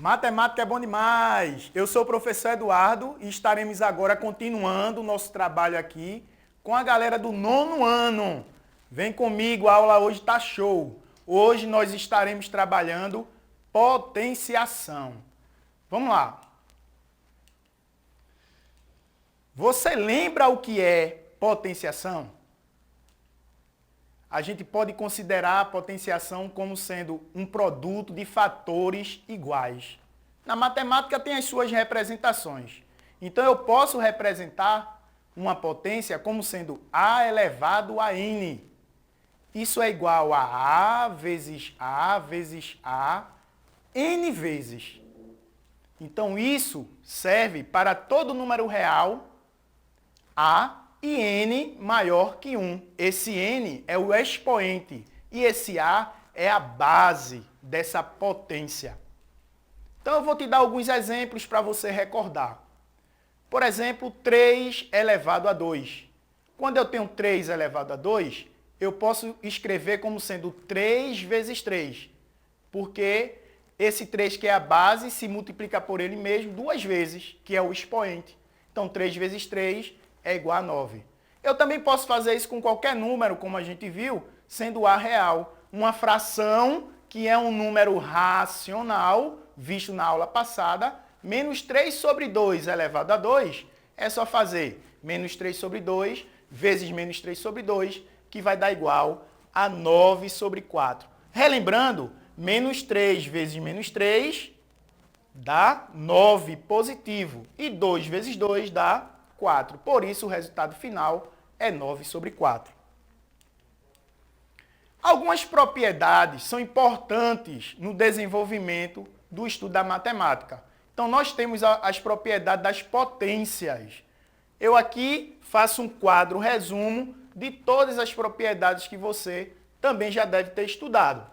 Matemática é bom demais! Eu sou o professor Eduardo e estaremos agora continuando o nosso trabalho aqui com a galera do 9º ano. Vem comigo, a aula hoje tá show. Hoje nós estaremos trabalhando potenciação. Vamos lá. Você lembra o que é potenciação? A gente pode considerar a potenciação como sendo um produto de fatores iguais. Na matemática tem as suas representações. Então eu posso representar uma potência como sendo A elevado a N. Isso é igual a vezes A, N vezes. Então isso serve para todo número real A e N maior que 1. Esse N é o expoente e esse A é a base dessa potência. Então eu vou te dar alguns exemplos para você recordar. Por exemplo, 3 elevado a 2. Quando eu tenho 3 elevado a 2, eu posso escrever como sendo 3 vezes 3, porque esse 3 que é a base se multiplica por ele mesmo 2 vezes, que é o expoente. Então 3 vezes 3 é igual a 9. Eu também posso fazer isso com qualquer número, como a gente viu, sendo A real. Uma fração, que é um número racional, visto na aula passada, menos 3 sobre 2 elevado a 2, é só fazer menos 3 sobre 2 vezes menos 3 sobre 2, que vai dar igual a 9 sobre 4. Relembrando, menos 3 vezes menos 3 dá 9 positivo, e 2 vezes 2 dá 4. Por isso, o resultado final é 9 sobre 4. Algumas propriedades são importantes no desenvolvimento do estudo da matemática. Então, nós temos as propriedades das potências. Eu aqui faço um quadro resumo de todas as propriedades que você também já deve ter estudado.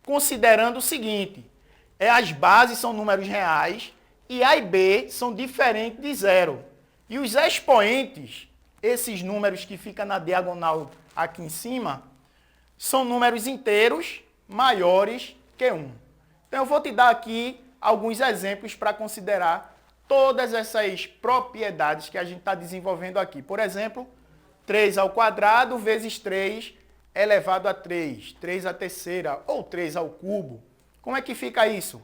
Considerando o seguinte, as bases são números reais e A e B são diferentes de zero. E os expoentes, esses números que ficam na diagonal aqui em cima, são números inteiros maiores que 1. Então eu vou te dar aqui alguns exemplos para considerar todas essas propriedades que a gente está desenvolvendo aqui. Por exemplo, 3 ao quadrado vezes 3 elevado a 3, 3 à terceira ou 3 ao cubo. Como é que fica isso?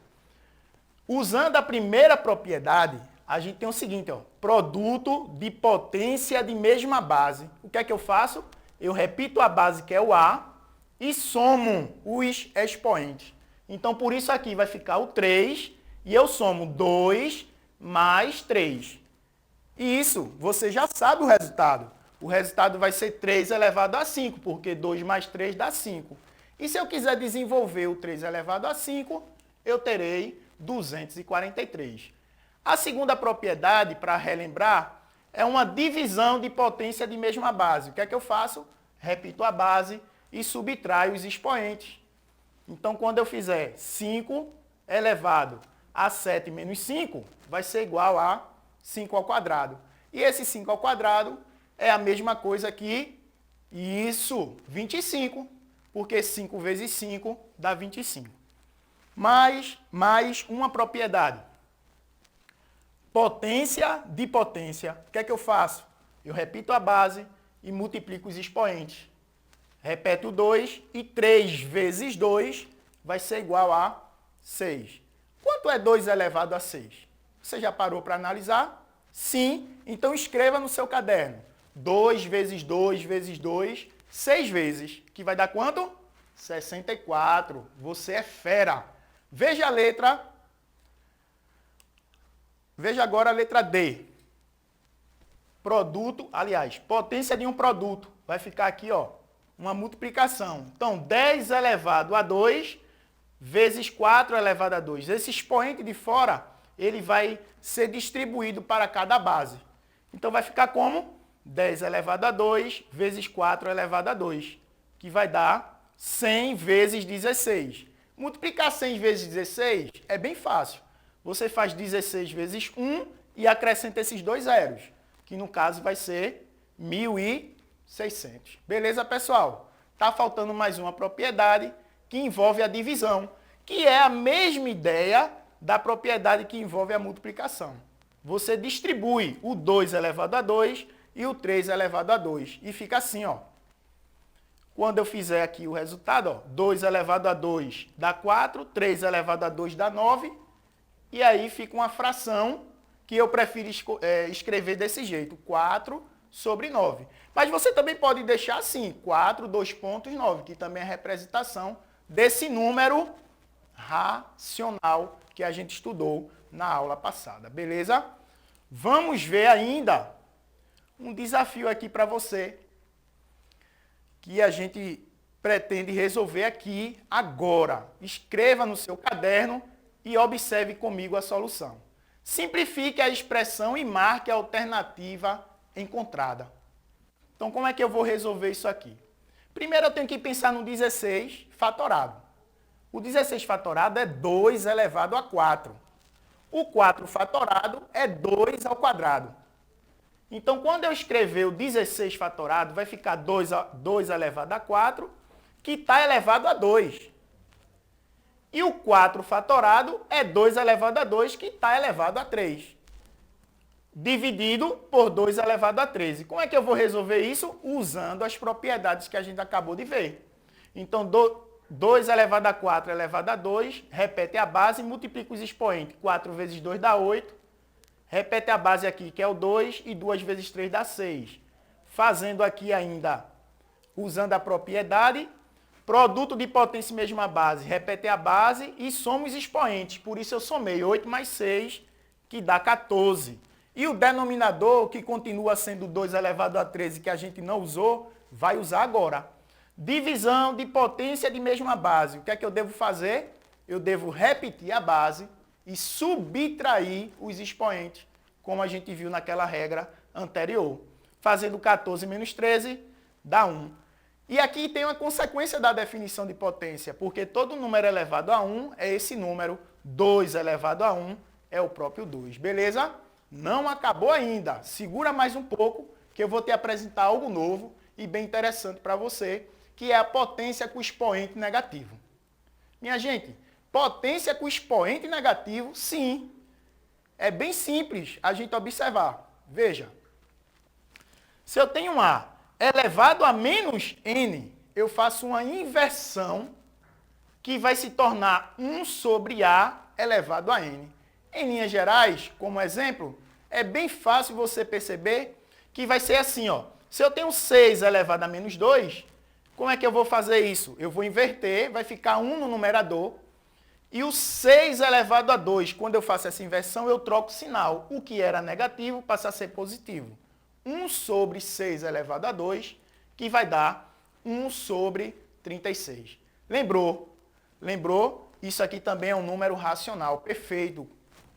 Usando a primeira propriedade, a gente tem o seguinte, ó, produto de potência de mesma base. O que é que eu faço? Eu repito a base, que é o A, e somo os expoentes. Então, por isso aqui vai ficar o 3, e eu somo 2 mais 3. E isso, você já sabe o resultado. O resultado vai ser 3 elevado a 5, porque 2 mais 3 dá 5. E se eu quiser desenvolver o 3 elevado a 5, eu terei 243. A segunda propriedade, para relembrar, é uma divisão de potência de mesma base. O que é que eu faço? Repito a base e subtraio os expoentes. Então, quando eu fizer 5 elevado a 7 menos 5, vai ser igual a 5 ao quadrado. E esse 5 ao quadrado é a mesma coisa que isso, 25, porque 5 vezes 5 dá 25. Mais uma propriedade. Potência de potência. O que é que eu faço? Eu repito a base e multiplico os expoentes. Repeto 2 e 3 vezes 2 vai ser igual a 6. Quanto é 2 elevado a 6? Você já parou para analisar? Sim, então escreva no seu caderno. 2 vezes 2 vezes 2, 6 vezes, que vai dar quanto? 64. Você é fera. Veja a letra. Veja agora a letra D. Produto, aliás, potência de um produto. Vai ficar aqui, ó, uma multiplicação. Então, 10 elevado a 2 vezes 4 elevado a 2. Esse expoente de fora, ele vai ser distribuído para cada base. Então, vai ficar como? 10 elevado a 2 vezes 4 elevado a 2, que vai dar 100 vezes 16. Multiplicar 100 vezes 16 é bem fácil. Você faz 16 vezes 1 e acrescenta esses dois zeros, que no caso vai ser 1.600. Beleza, pessoal? Está faltando mais uma propriedade que envolve a divisão, que é a mesma ideia da propriedade que envolve a multiplicação. Você distribui o 2 elevado a 2 e o 3 elevado a 2. E fica assim, ó. Quando eu fizer aqui o resultado, ó, 2 elevado a 2 dá 4, 3 elevado a 2 dá 9, e aí fica uma fração que eu prefiro escrever desse jeito, 4 sobre 9. Mas você também pode deixar assim, 4, 2 pontos, 9, que também é a representação desse número racional que a gente estudou na aula passada, beleza? Vamos ver ainda um desafio aqui para você, que a gente pretende resolver aqui agora. Escreva no seu caderno e observe comigo a solução. Simplifique a expressão e marque a alternativa encontrada. Então, como é que eu vou resolver isso aqui? Primeiro, eu tenho que pensar no 16 fatorado. O 16 fatorado é 2 elevado a 4. O 4 fatorado é 2 ao quadrado. Então, quando eu escrever o 16 fatorado, vai ficar 2 elevado a 4, que está elevado a 2. E o 4 fatorado é 2 elevado a 2, que está elevado a 3. Dividido por 2 elevado a 13. Como é que eu vou resolver isso? Usando as propriedades que a gente acabou de ver. Então, 2 elevado a 4 elevado a 2, repete a base e multiplica os expoentes. 4 vezes 2 dá 8. Repete a base aqui, que é o 2, e 2 vezes 3 dá 6. Fazendo aqui ainda, usando a propriedade, produto de potência e mesma base, repete a base e soma os expoentes. Por isso eu somei 8 mais 6, que dá 14. E o denominador, que continua sendo 2 elevado a 13, que a gente não usou, vai usar agora. Divisão de potência de mesma base. O que é que eu devo fazer? Eu devo repetir a base e subtrair os expoentes, como a gente viu naquela regra anterior. Fazendo 14 menos 13, dá 1. E aqui tem uma consequência da definição de potência, porque todo número elevado a 1 é esse número, 2 elevado a 1 é o próprio 2, beleza? Não acabou ainda, segura mais um pouco, que eu vou te apresentar algo novo e bem interessante para você, que é a potência com expoente negativo. Minha gente, potência com expoente negativo, sim. É bem simples a gente observar. Veja, se eu tenho A elevado a menos N, eu faço uma inversão que vai se tornar 1 sobre A elevado a N. Em linhas gerais, como exemplo, é bem fácil você perceber que vai ser assim, ó. Se eu tenho 6 elevado a menos 2, como é que eu vou fazer isso? Eu vou inverter, vai ficar 1 no numerador, e o 6 elevado a 2, quando eu faço essa inversão, eu troco o sinal. O que era negativo passa a ser positivo. 1 sobre 6 elevado a 2, que vai dar 1 sobre 36. Lembrou? Lembrou? Isso aqui também é um número racional, perfeito,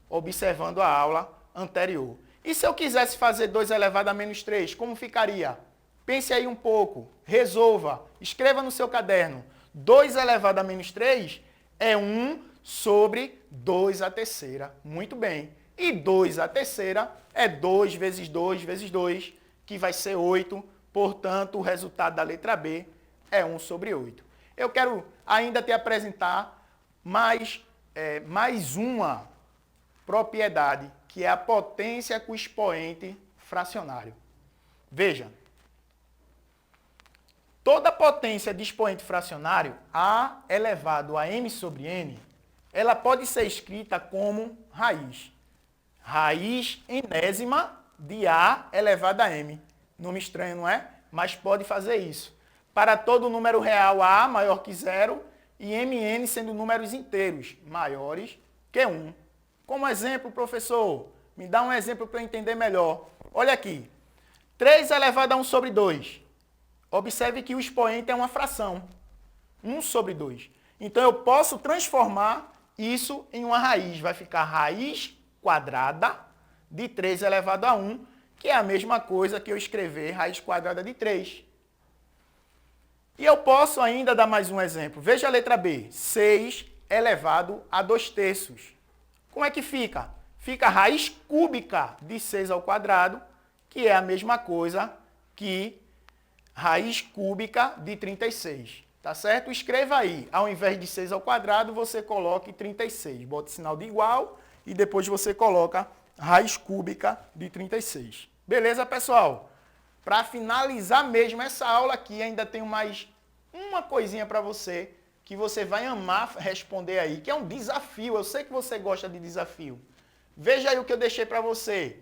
observando a aula anterior. E se eu quisesse fazer 2 elevado a menos 3, como ficaria? Pense aí um pouco, resolva, escreva no seu caderno. 2 elevado a menos 3 é 1 sobre 2 à terceira. Muito bem. E 2 à terceira é 2 vezes 2 vezes 2, que vai ser 8. Portanto, o resultado da letra B é 1 sobre 8. Eu quero ainda te apresentar mais uma propriedade, que é a potência com expoente fracionário. Veja, toda potência de expoente fracionário, A elevado a m sobre n, ela pode ser escrita como raiz. Raiz enésima de A elevado a m. Nome estranho, não é? Mas pode fazer isso. Para todo número real A maior que 0 e mn sendo números inteiros maiores que 1. Como exemplo, professor, me dá um exemplo para eu entender melhor. Olha aqui, 3 elevado a 1 sobre 2. Observe que o expoente é uma fração, 1 sobre 2. Então, eu posso transformar isso em uma raiz. Vai ficar raiz quadrada de 3 elevado a 1, que é a mesma coisa que eu escrever raiz quadrada de 3. E eu posso ainda dar mais um exemplo. Veja a letra B, 6 elevado a 2 terços. Como é que fica? Fica raiz cúbica de 6 ao quadrado, que é a mesma coisa que raiz cúbica de 36. Tá certo? Escreva aí. Ao invés de 6 ao quadrado, você coloque 36. Bote sinal de igual e depois você coloca raiz cúbica de 36. Beleza, pessoal? Para finalizar mesmo essa aula aqui, ainda tenho mais uma coisinha para você que você vai amar responder aí, que é um desafio. Eu sei que você gosta de desafio. Veja aí o que eu deixei para você.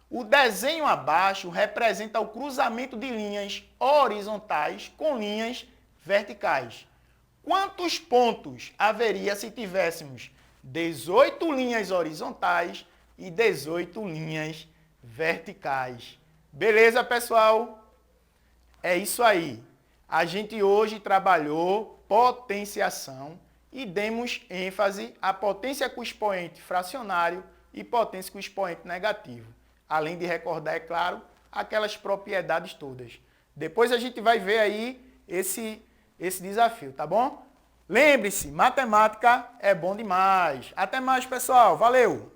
O desenho abaixo representa o cruzamento de linhas horizontais com linhas verticais. Quantos pontos haveria se tivéssemos 18 linhas horizontais e 18 linhas verticais? Beleza, pessoal? É isso aí. A gente hoje trabalhou potenciação e demos ênfase à potência com expoente fracionário e potência com expoente negativo. Além de recordar, é claro, aquelas propriedades todas. Depois a gente vai ver aí esse desafio, tá bom? Lembre-se, matemática é bom demais. Até mais, pessoal. Valeu!